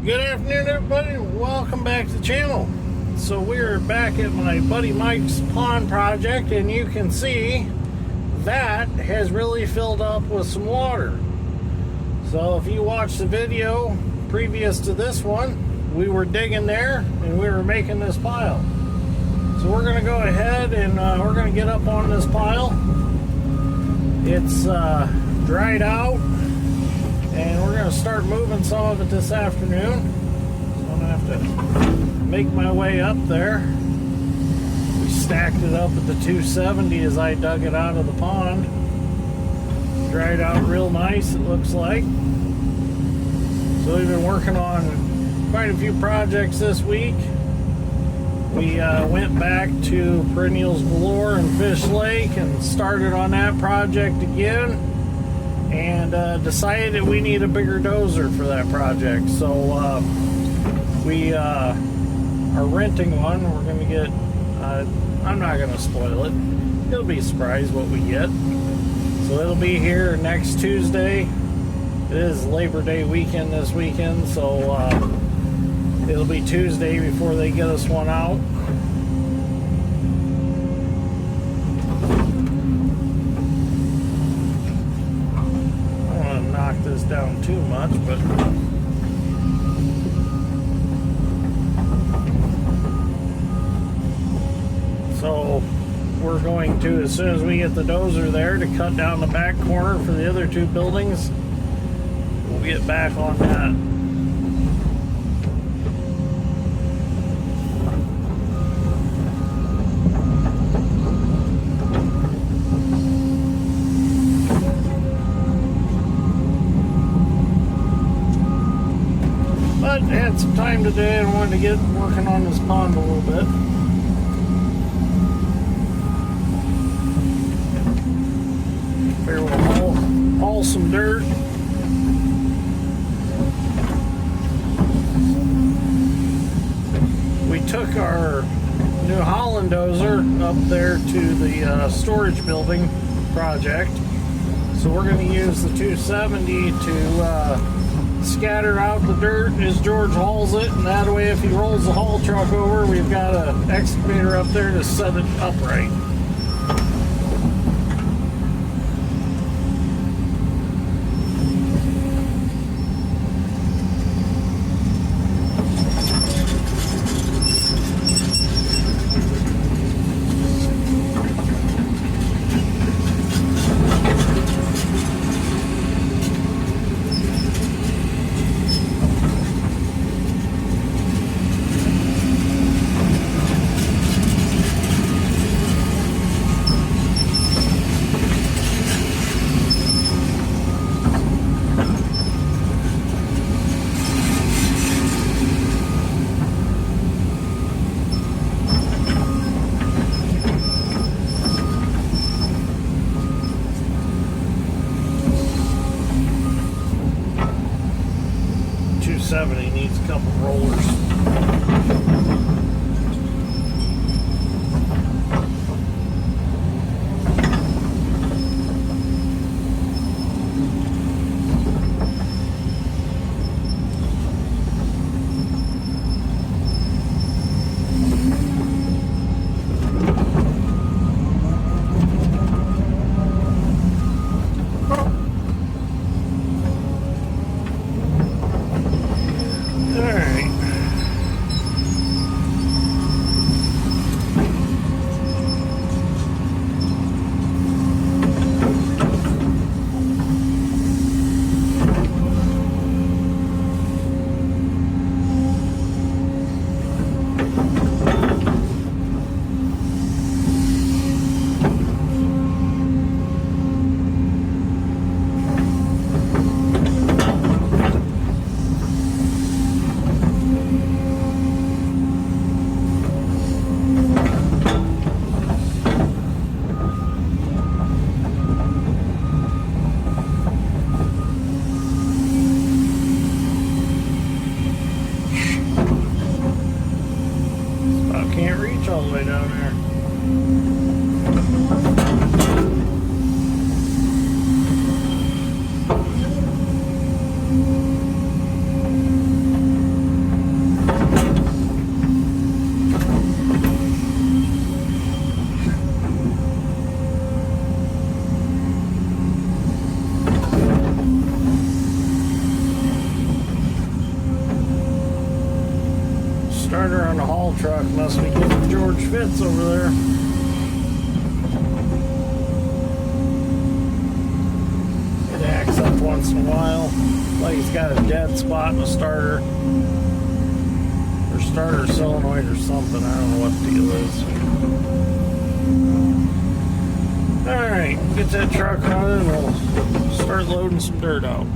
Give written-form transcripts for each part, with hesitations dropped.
Good afternoon, everybody. Welcome back to the channel. So we're back at my buddy Mike's pond project, and you can see that has really filled up with some water. So if you watched the video previous to this one, we were digging there and we were making this pile. So we're going to go ahead and we're going to get up on this pile. It's dried out, and we're going to start moving some of it this afternoon. So I'm going to have to make my way up there. We stacked it up at the 270 as I dug it out of the pond. Dried out real nice, it looks like. So we've been working on quite a few projects this week. We went back to Perennials Galore and Fish Lake and started on that project again, and decided that we need a bigger dozer for that project. So we are renting one. We're going to get, I'm not going to spoil it. It'll be a surprise what we get. So it'll be here next Tuesday. It is Labor Day weekend this weekend, so it'll be Tuesday before they get us one out. I don't want to knock this down too much, but so we're going to, as soon as we get the dozer there, to cut down the back corner for the other two buildings. We'll get back on that. But I had some time today and wanted to get working on this pond a little bit. Here we'll haul some dirt. We took our new Holland dozer up there to the storage building project. So we're going to use the 270 to scatter out the dirt as George hauls it, and that way if he rolls the haul truck over, we've got an excavator up there to set it upright. Needs a couple rollers. all the way down there. Starter on the haul truck must be getting George Fitz over there. It acts up once in a while, like it's got a dead spot in the starter. Or starter solenoid or something, I don't know what the deal is. Alright, get that truck running and we'll start loading some dirt out.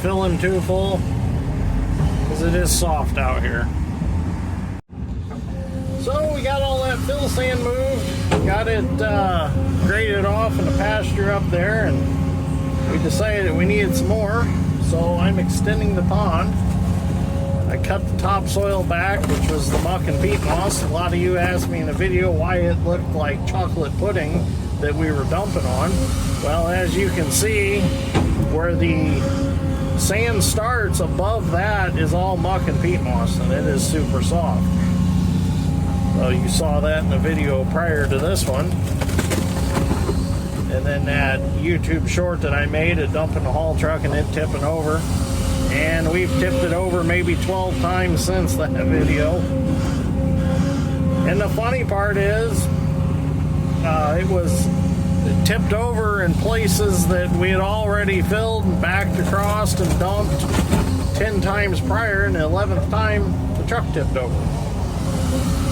Fill him too full because it is soft out here. So we got all that fill sand moved, got it graded off in the pasture up there, and we decided that we needed some more, so I'm extending the pond. I cut the topsoil back, which was the muck and peat moss. A lot of you asked me in the video why it looked like chocolate pudding that we were dumping on. Well, as you can see, where the sand starts, above that is all muck and peat moss, and it is super soft. So you saw that in the video prior to this one. And then that YouTube short that I made of dumping the haul truck and it tipping over. And we've tipped it over maybe 12 times since that video. And the funny part is, it tipped over in places that we had already filled and backed across and dumped 10 times prior, and the 11th time the truck tipped over.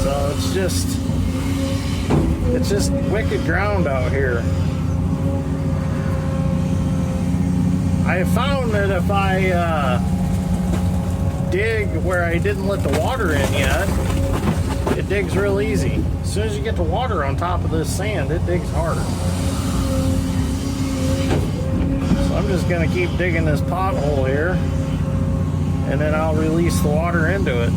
So it's just wicked ground out here. I have found that if I dig where I didn't let the water in yet, it digs real easy. As soon as you get the water on top of this sand, it digs harder. So I'm just going to keep digging this pothole here, and then I'll release the water into it.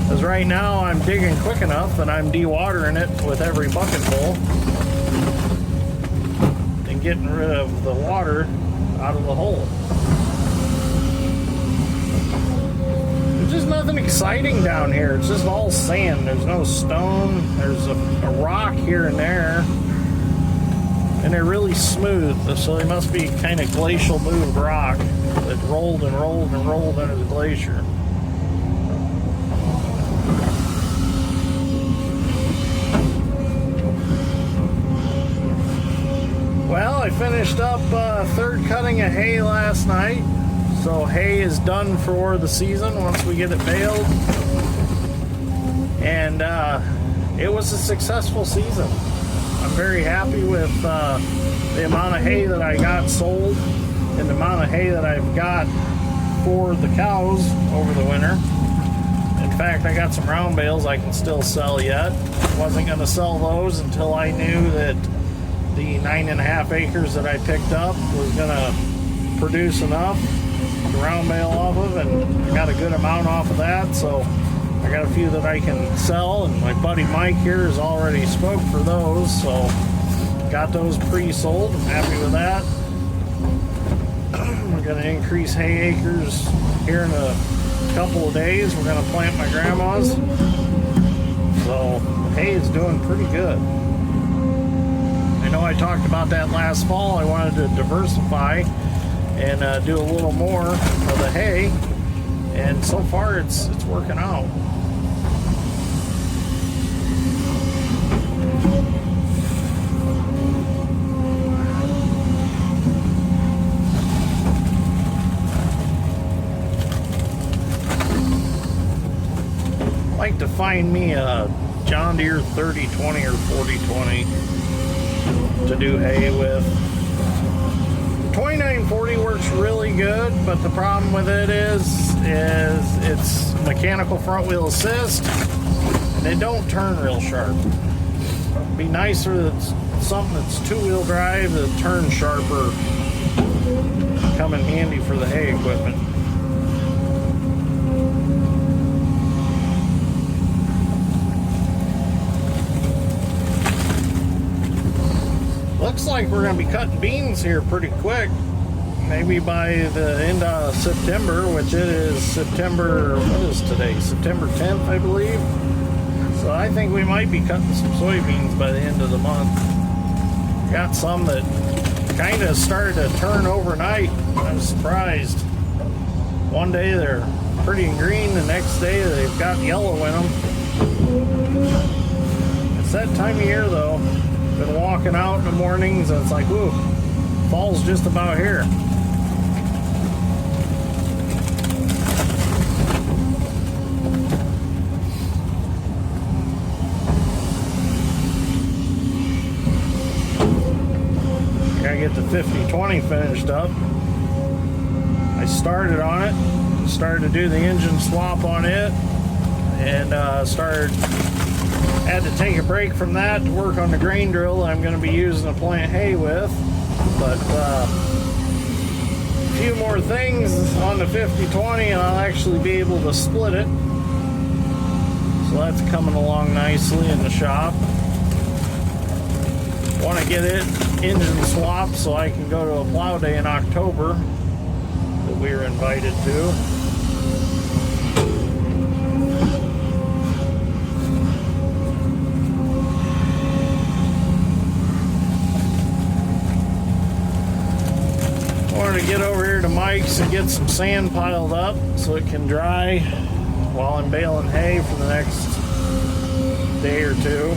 Because right now I'm digging quick enough and I'm dewatering it with every bucketful and getting rid of the water out of the hole. There's just nothing exciting down here. It's just all sand. There's no stone. There's a rock here and there. And they're really smooth, so they must be kind of glacial moved rock that rolled and rolled and rolled under the glacier. Well, I finished up third cutting of hay last night. So hay is done for the season once we get it baled. and it was a successful season. I'm very happy with the amount of hay that I got sold and the amount of hay that I've got for the cows over the winter. In fact, I got some round bales I can still sell yet. Wasn't going to sell those until I knew that the 9.5 acres that I picked up was going to produce enough to round bale off of, and I got a good amount off of that, so I got a few that I can sell, and my buddy Mike here has already spoke for those, so got those pre-sold. I'm happy with that. We're going to increase hay acres here in a couple of days. We're going to plant my grandma's, so hay is doing pretty good. I know I talked about that last fall. I wanted to diversify and do a little more of the hay, and so far it's working out. I'd like to find me a John Deere 3020 or 4020 to do hay with. 2940 works really good, but the problem with it is it's mechanical front wheel assist, and they don't turn real sharp. It'd be nicer that something that's two-wheel drive that turns sharper come in handy for the hay equipment. Looks like we're going to be cutting beans here pretty quick. Maybe by the end of September, which it is September, what is today? September 10th, I believe. So I think we might be cutting some soybeans by the end of the month. Got some that kind of started to turn overnight. I was surprised. One day they're pretty and green, the next day they've got yellow in them. It's that time of year though. Been walking out in the mornings and it's like, whoa, fall's just about here. Gotta get the 50-20 finished up. I started on it, started to do the engine swap on it, and had to take a break from that to work on the grain drill that I'm going to be using to plant hay with. But a few more things on the 50-20 and I'll actually be able to split it. So that's coming along nicely in the shop. Want to get it engine swapped so I can go to a plow day in October that we were invited to. To get over here to Mike's and get some sand piled up so it can dry while I'm baling hay for the next day or two.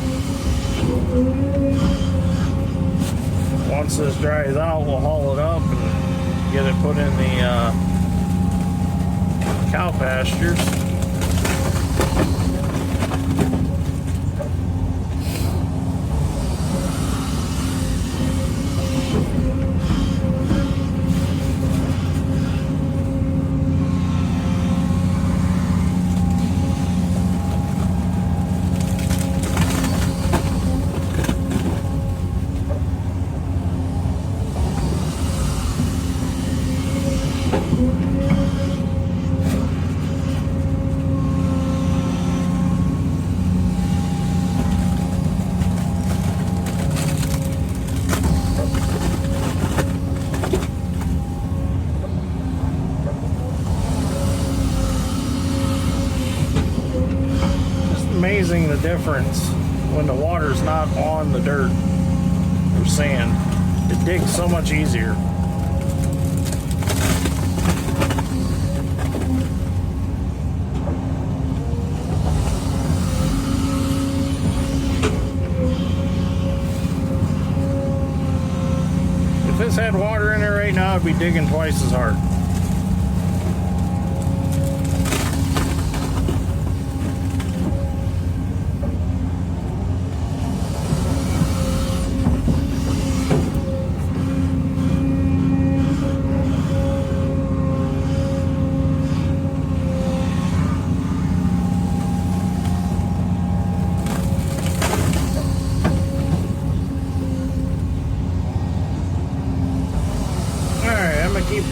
Once this dries out, we'll haul it up and get it put in the cow pastures. Amazing the difference when the water's not on the dirt or sand. It digs so much easier. If this had water in it right now, I'd be digging twice as hard.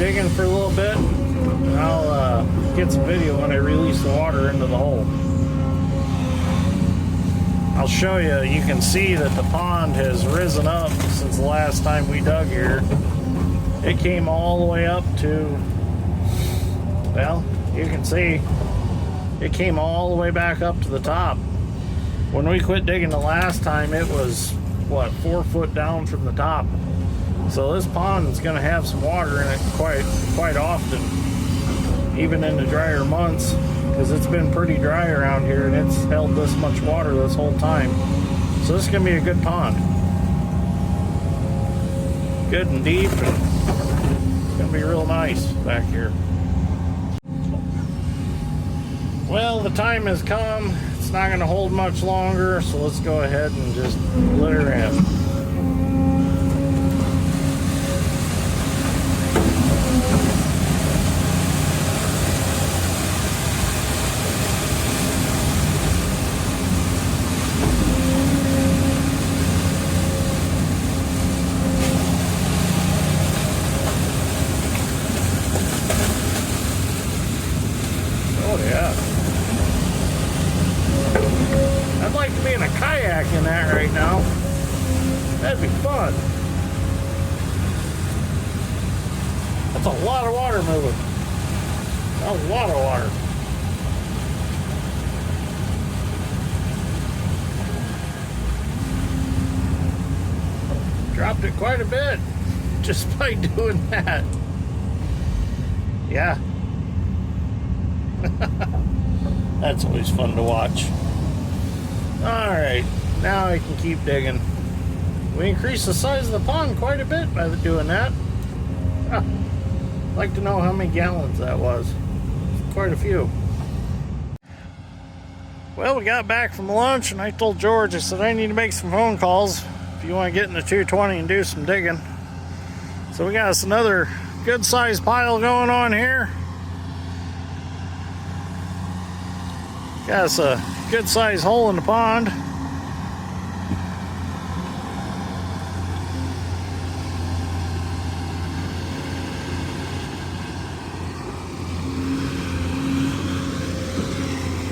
digging for a little bit, and I'll get some video when I release the water into the hole. I'll show you. You can see that the pond has risen up since the last time we dug here. It came all the way up to, well, you can see it came all the way back up to the top. When we quit digging the last time, it was, what, 4 foot down from the top. So this pond is going to have some water in it quite often, even in the drier months, because it's been pretty dry around here and it's held this much water this whole time. So this is going to be a good pond. Good and deep, and it's going to be real nice back here. Well, the time has come. It's not going to hold much longer, so let's go ahead and just let her in. I'd like to be in a kayak in that right now. That'd be fun. That's a lot of water moving. A lot of water. Dropped it quite a bit just by doing that. Yeah. That's always fun to watch. Alright, now I can keep digging. We increased the size of the pond quite a bit by doing that. I'd like to know how many gallons that was. Quite a few. Well, we got back from lunch and I told George, I said I need to make some phone calls if you want to get in the 220 and do some digging. So we got us another good sized pile going on here. Got us a good sized hole in the pond.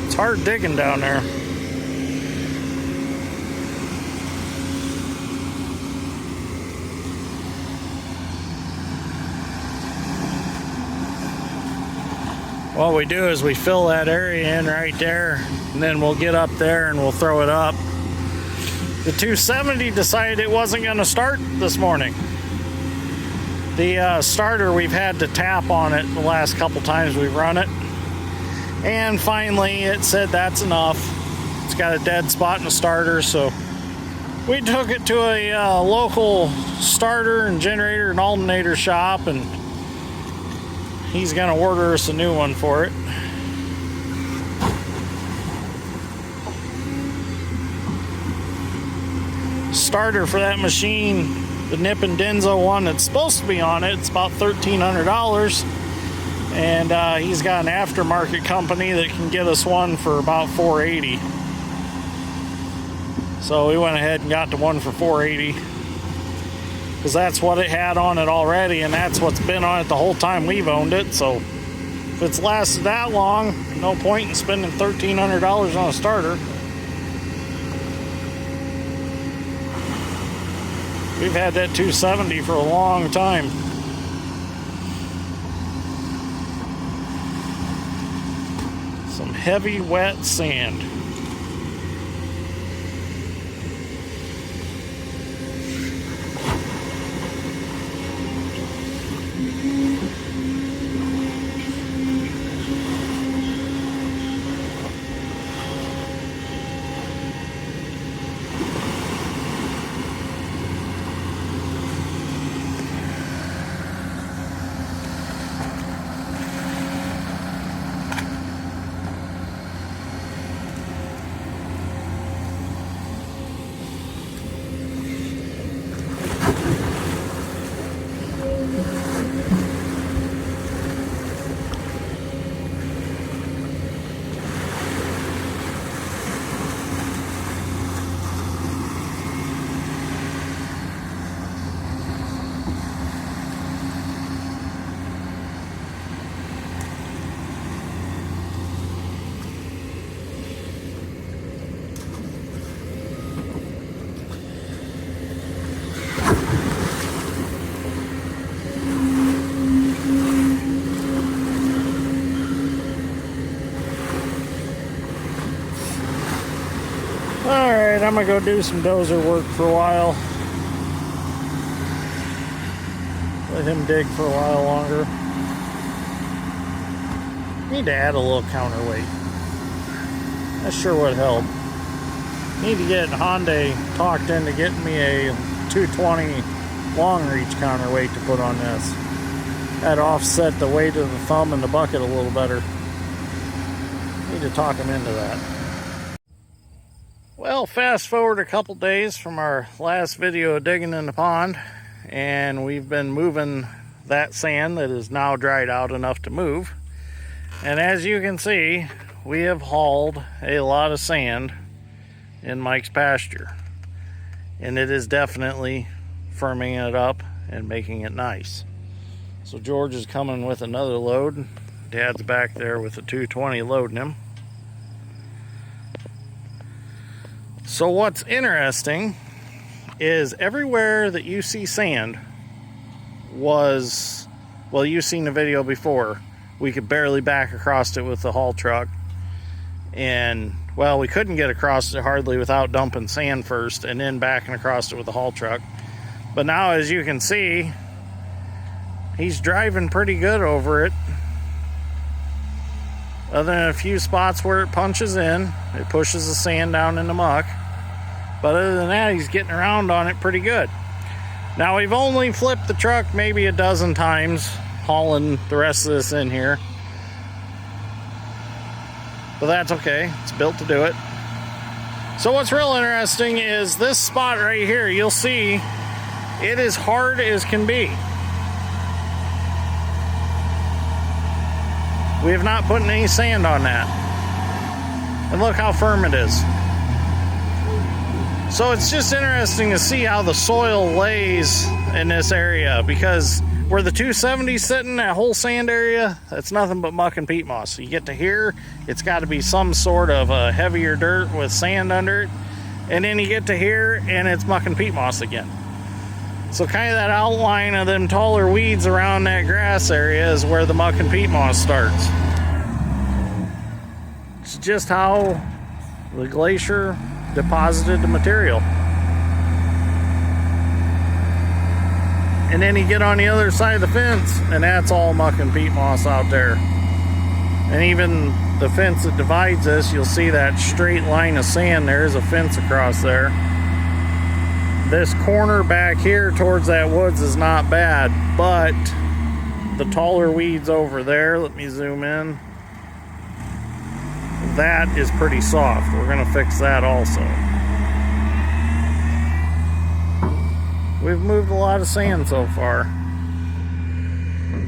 It's hard digging down there. What we do is we fill that area in right there, and then we'll get up there and we'll throw it up. The 270 decided it wasn't going to start this morning. The starter, we've had to tap on it the last couple times we've run it. And finally it said that's enough. It's got a dead spot in the starter, so we took it to a local starter and generator and alternator shop, and he's going to order us a new one for it. Starter for that machine, the Nip and Denso one that's supposed to be on it, it's about $1,300. And he's got an aftermarket company that can get us one for about $480. So we went ahead and got the one for $480. Because that's what it had on it already, and that's what's been on it the whole time we've owned it. So if it's lasted that long, no point in spending $1,300 on a starter. We've had that 270 for a long time. Some heavy, wet sand. Alright, I'm gonna go do some dozer work for a while. Let him dig for a while longer. Need to add a little counterweight. That sure would help. Need to get Hyundai talked into getting me a 220 long reach counterweight to put on this. That'd offset the weight of the thumb and the bucket a little better. Need to talk him into that. Well, fast forward a couple days from our last video of digging in the pond, and we've been moving that sand that is now dried out enough to move. And as you can see, we have hauled a lot of sand in Mike's pasture, and it is definitely firming it up and making it nice. So George is coming with another load. Dad's back there with the 220 loading him. So what's interesting is everywhere that you see sand was, well, you've seen the video before, we could barely back across it with the haul truck. And, well, we couldn't get across it hardly without dumping sand first and then backing across it with the haul truck. But now, as you can see, he's driving pretty good over it. Other than a few spots where it punches in, it pushes the sand down in the muck. But other than that, he's getting around on it pretty good. Now, we've only flipped the truck maybe a dozen times, hauling the rest of this in here. But that's okay, it's built to do it. So what's real interesting is this spot right here. You'll see it is hard as can be. We have not put any sand on that. And look how firm it is. So it's just interesting to see how the soil lays in this area, because where the 270's sitting, that whole sand area, that's nothing but muck and peat moss. So you get to here, it's got to be some sort of a heavier dirt with sand under it. And then you get to here, and it's muck and peat moss again. So kind of that outline of them taller weeds around that grass area is where the muck and peat moss starts. It's just how the glacier deposited the material. And then you get on the other side of the fence, and that's all muck and peat moss out there. And even the fence that divides us, you'll see that straight line of sand. There's a fence across there. This corner back here towards that woods is not bad, but the taller weeds over there, let me zoom in, that is pretty soft. We're going to fix that also. We've moved a lot of sand so far.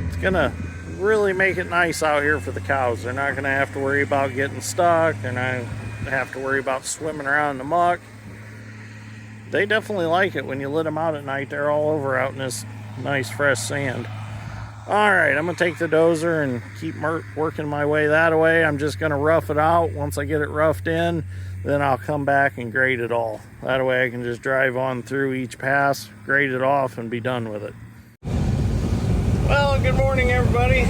It's going to really make it nice out here for the cows. They're not going to have to worry about getting stuck. They're not going to have to worry about swimming around in the muck. They definitely like it when you let them out at night. They're all over out in this nice fresh sand. Alright, I'm going to take the dozer and keep working my way that way. I'm just going to rough it out. Once I get it roughed in, then I'll come back and grade it all. That way I can just drive on through each pass, grade it off, and be done with it. Well, good morning everybody.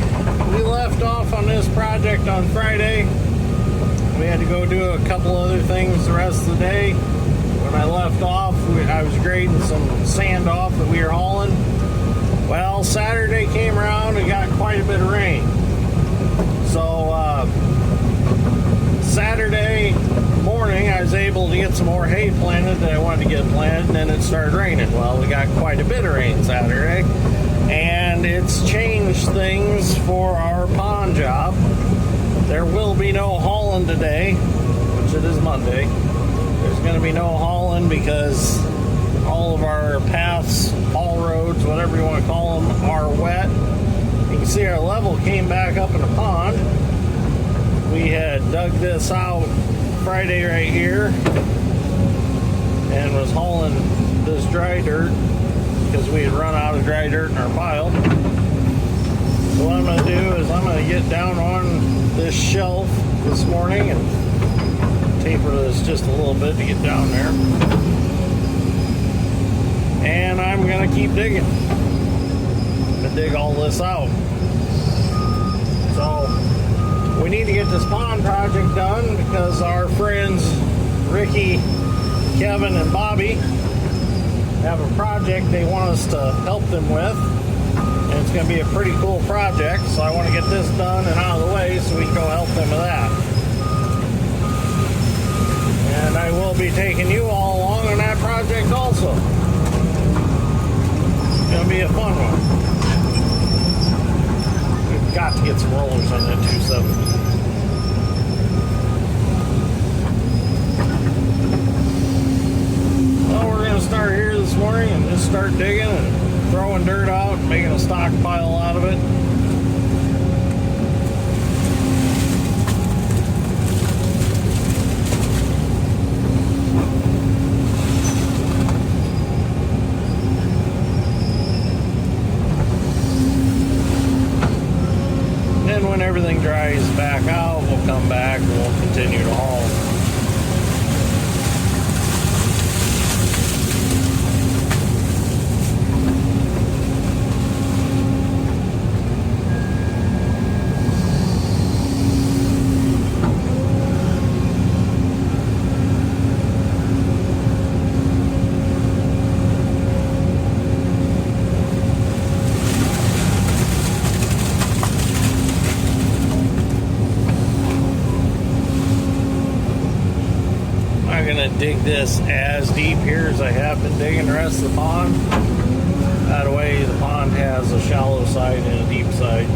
We left off on this project on Friday. We had to go do a couple other things the rest of the day. When I left off, I was grading some sand off that we were hauling. Well, Saturday came around and got quite a bit of rain. So, Saturday morning, I was able to get some more hay planted that I wanted to get planted, and then it started raining. Well, we got quite a bit of rain Saturday, and it's changed things for our pond job. There will be no hauling today, which it is Monday. There's going to be no hauling because all of our paths, haul roads, whatever you want to call them, are wet. You can see our level came back up in the pond. We had dug this out Friday right here and was hauling this dry dirt because we had run out of dry dirt in our pile. So what I'm going to do is I'm going to get down on this shelf this morning and taper this just a little bit to get down there. And I'm going to keep digging. I'm going to dig all this out. So we need to get this pond project done because our friends Ricky, Kevin, and Bobby have a project they want us to help them with. And it's going to be a pretty cool project, so I want to get this done and out of the way so we can go help them with that. And I will be taking you all along on that project also. It's going to be a fun one. We've got to get some rollers on that 270. Well, we're going to start here this morning and just start digging and throwing dirt out and making a stockpile out of it. When everything dries back out, we'll come back and we'll continue to haul. Dig this as deep here as I have been digging the rest of the pond. That way the pond has a shallow side and a deep side.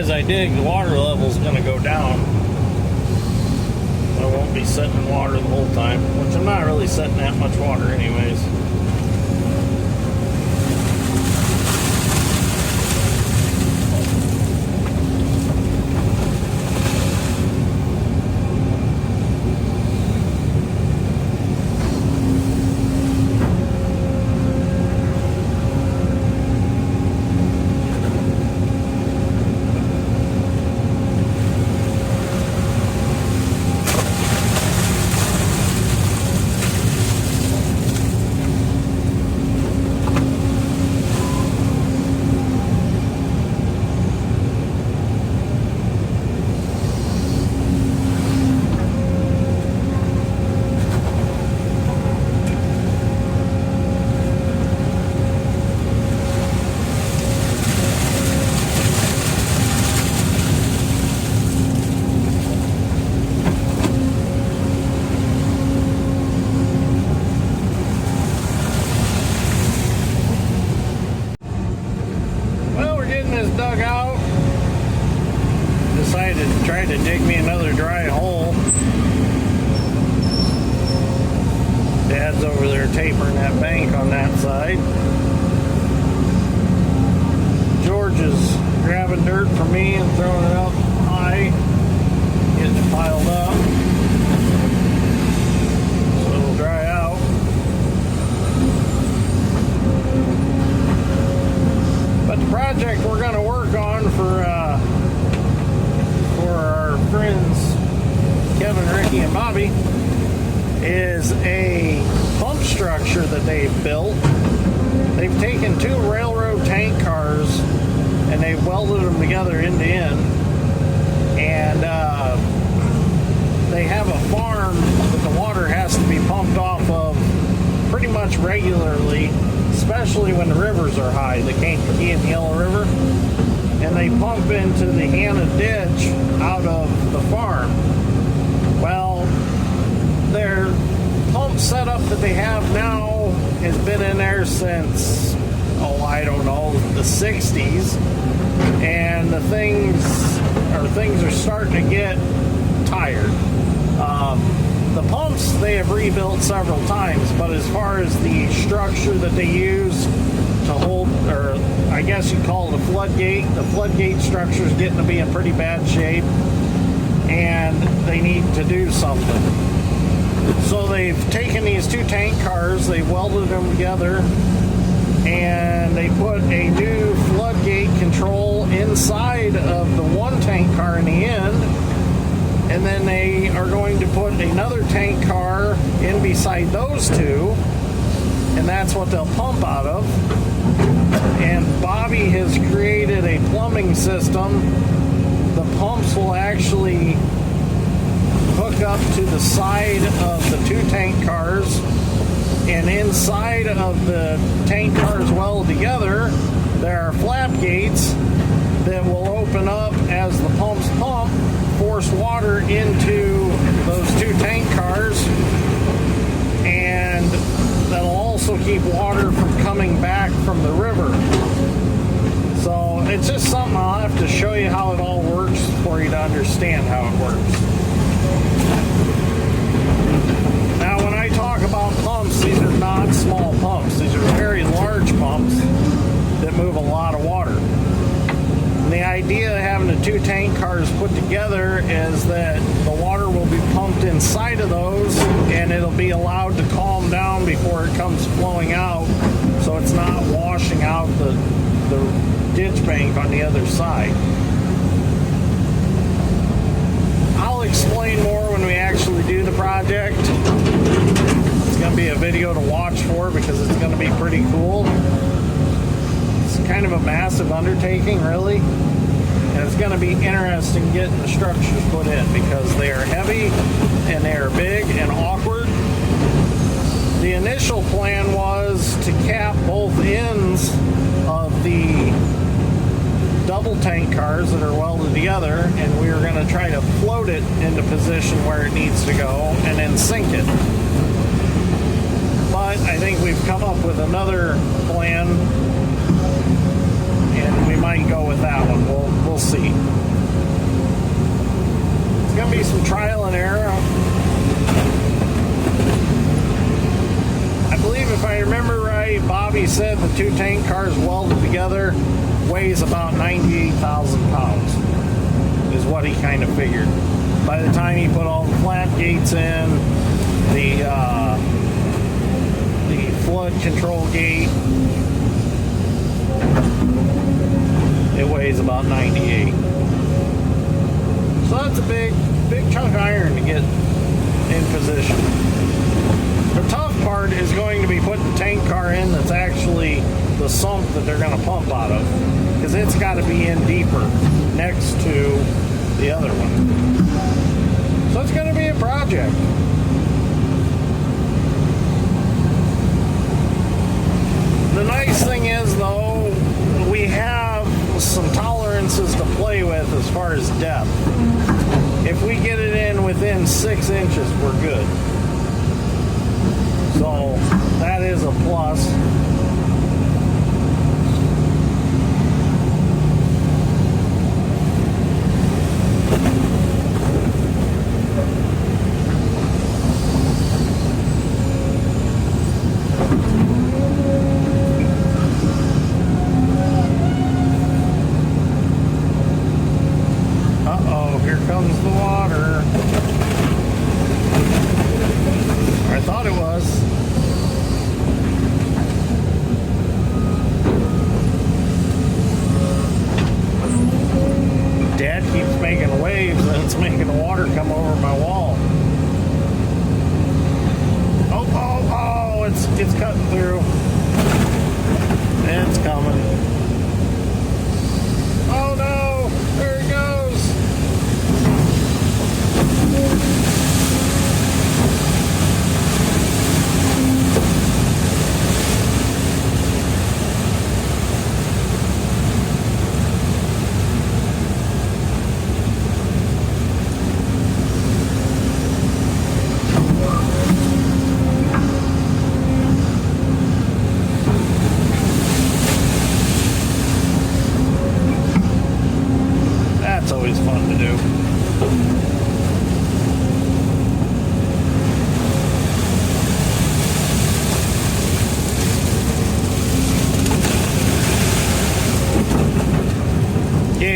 As I dig, the water level is going to go down. I won't be setting in water the whole time, which I'm not really setting that much water anyways. Dug out, decided to try to dig me another dry hole. Dad's over there tapering that bank on that side. George is grabbing dirt from me and throwing it up high, getting it piled up so it'll dry out. But the project we're going to work on for our friends Kevin, Ricky, and Bobby is a pump structure that they've built. They've taken two railroad tank cars and they've welded them together end to end. And they have a farm that the water has to be pumped off of pretty much regularly, especially when the rivers are high, the Kankakee and the Yellow River. And they pump into the Hannah ditch out of the farm. Well, their pump setup that they have now has been in there since, I don't know, the 60s, and things are starting to get tired. The pumps they have rebuilt several times, but as far as the structure that they use to hold, or I guess you'd call it a floodgate, the floodgate structure is getting to be in pretty bad shape, and they need to do something. So they've taken these two tank cars, they welded them together, and they put a new floodgate control inside of the one tank car in the end, and then they are going to put another tank car in beside those two, and that's what they'll pump out of. And Bobby has created a plumbing system. The pumps will actually hook up to the side of the two tank cars, and inside of the tank cars welded together, there are flap gates that will open up as the pumps pump, force water into those two tank cars, and that'll also keep water from coming back from the river. So it's just something I'll have to show you how it all works for you to understand how it works. Now when I talk about pumps, these are not small pumps. These are very large pumps that move a lot of water. And the idea of having the two tank cars put together is that the water will be pumped inside of those, and it'll be allowed to calm down before it comes flowing out, so it's not washing out the ditch bank on the other side. I'll explain more when we actually do the project. It's going to be a video to watch for because it's going to be pretty cool. It's kind of a massive undertaking, really. And it's going to be interesting getting the structures put in because they are heavy and they are big and awkward. The initial plan was to cap both ends of the double tank cars that are welded together, and we were going to try to float it into position where it needs to go and then sink it. But I think we've come up with another plan, and we might go with that one. We'll see. It's going to be some trial and error. I believe if I remember right, Bobby said the two tank cars welded together weighs about 98,000 pounds is what he kind of figured. By the time he put all the flap gates in, the flood control gate, it weighs about 98. So that's a big chunk of iron to get in position. The tough part is going to be putting the tank car in that's actually the sump that they're going to pump out of, because it's got to be in deeper next to the other one. So it's going to be a project. The nice thing is, though, we have some tolerances to play with as far as depth. If we get it in within 6 inches, we're good. So that is a plus. Uh-oh, here comes the water. I thought it was. Dad keeps making waves and it's making the water come over my wall. Oh, it's cutting through. It's coming. Oh no, there it goes.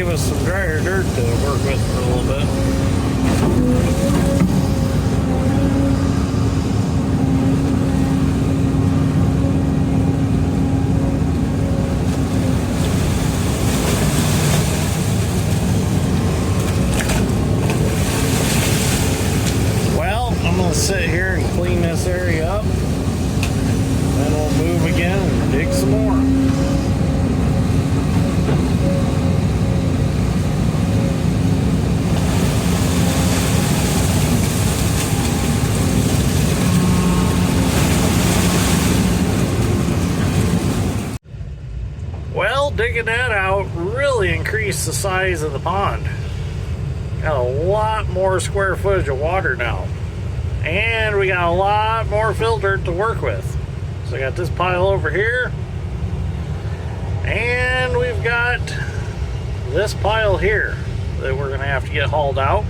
gave us some drier dirt to work with for a little bit. Sit here and clean this area up, then we'll move again and dig some more. Well, digging that out really increased the size of the pond. Got a lot more square footage of water now. And we got a lot more fill dirt to work with. So I got this pile over here. And we've got this pile here that we're gonna have to get hauled out.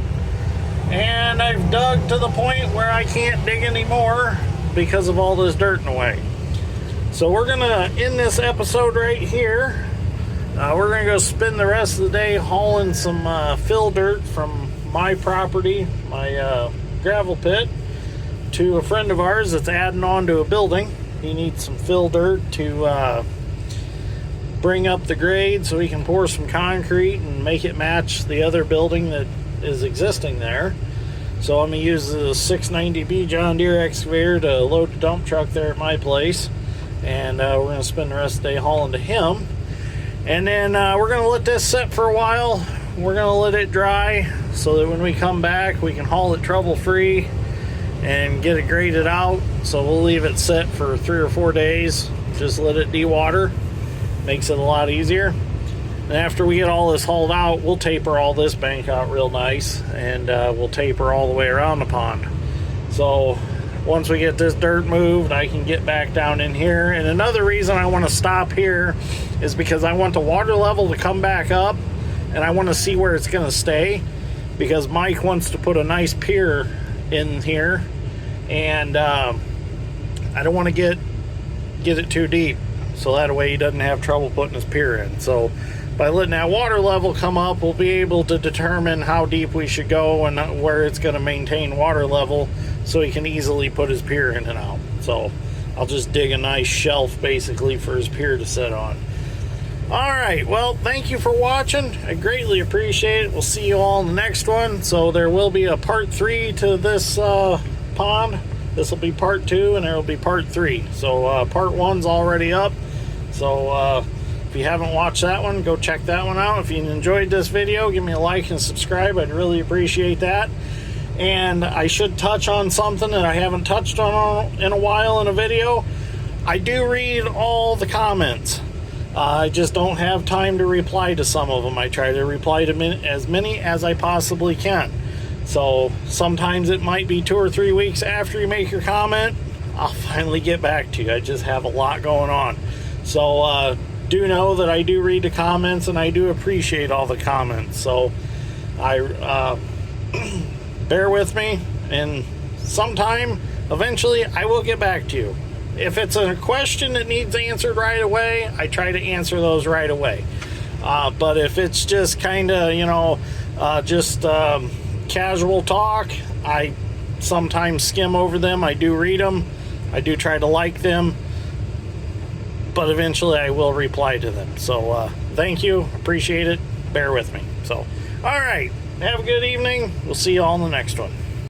And I've dug to the point where I can't dig anymore because of all this dirt in the way. So we're gonna end this episode right here. We're gonna go spend the rest of the day hauling some fill dirt from my property, my gravel pit, to a friend of ours that's adding on to a building. He needs some fill dirt to bring up the grade so he can pour some concrete and make it match the other building that is existing there. So I'm going to use the 690B John Deere excavator to load the dump truck there at my place, and we're going to spend the rest of the day hauling to him. And then we're going to let this sit for a while. We're going to let it dry so that when we come back we can haul it trouble-free and get it graded out. So we'll leave it set for 3 or 4 days, just let it dewater. Makes it a lot easier. And after we get all this hauled out, we'll taper all this bank out real nice, and we'll taper all the way around the pond. So once we get this dirt moved, I can get back down in here. And another reason I want to stop here is because I want the water level to come back up, and I want to see where it's going to stay, because Mike wants to put a nice pier in here, and I don't want to get it too deep, so that way he doesn't have trouble putting his pier in. So by letting that water level come up, we'll be able to determine how deep we should go and where it's going to maintain water level, so he can easily put his pier in and out. So I'll just dig a nice shelf basically for his pier to sit on. Alright, well, thank you for watching. I greatly appreciate it. We'll see you all in the next one. So there will be a part 3 to this pond. This will be part 2, and there will be part 3. So part 1's already up. So if you haven't watched that one, go check that one out. If you enjoyed this video, give me a like and subscribe. I'd really appreciate that. And I should touch on something that I haven't touched on in a while in a video. I do read all the comments. I just don't have time to reply to some of them. I try to reply to as many as I possibly can. So sometimes it might be 2 or 3 weeks after you make your comment, I'll finally get back to you. I just have a lot going on. So do know that I do read the comments, and I do appreciate all the comments. So I bear with me, and sometime eventually I will get back to you. If it's a question that needs answered right away, I try to answer those right away. But if it's just kind of, casual talk, I sometimes skim over them. I do read them. I do try to like them. But eventually I will reply to them. So thank you. Appreciate it. Bear with me. So, all right. Have a good evening. We'll see you all in the next one.